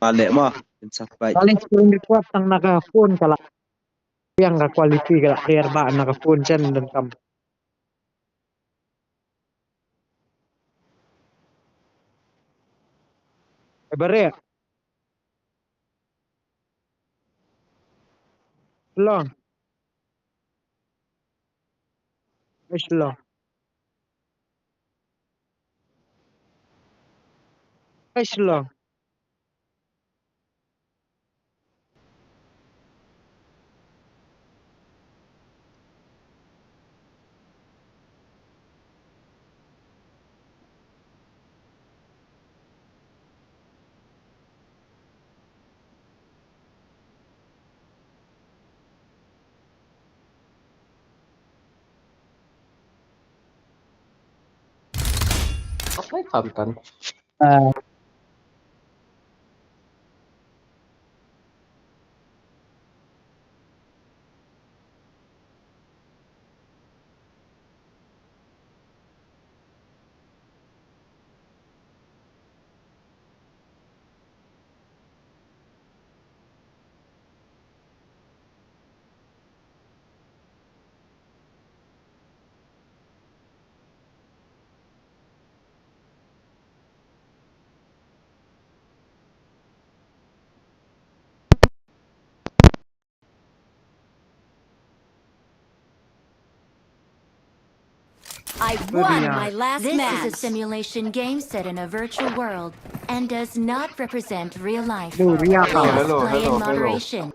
Mali mo, insakbay. Paling screen record ang naka-phone kala. Yang ka quality kala clear ba naka-phone siya nandun kam. Bare. Long. Ish long. Ish long. Apa yang Kamtan? I won my last match. This is a simulation game set in a virtual world and does not represent real life. Duh, riya ka. Please Hello, play hello, in hello. moderation.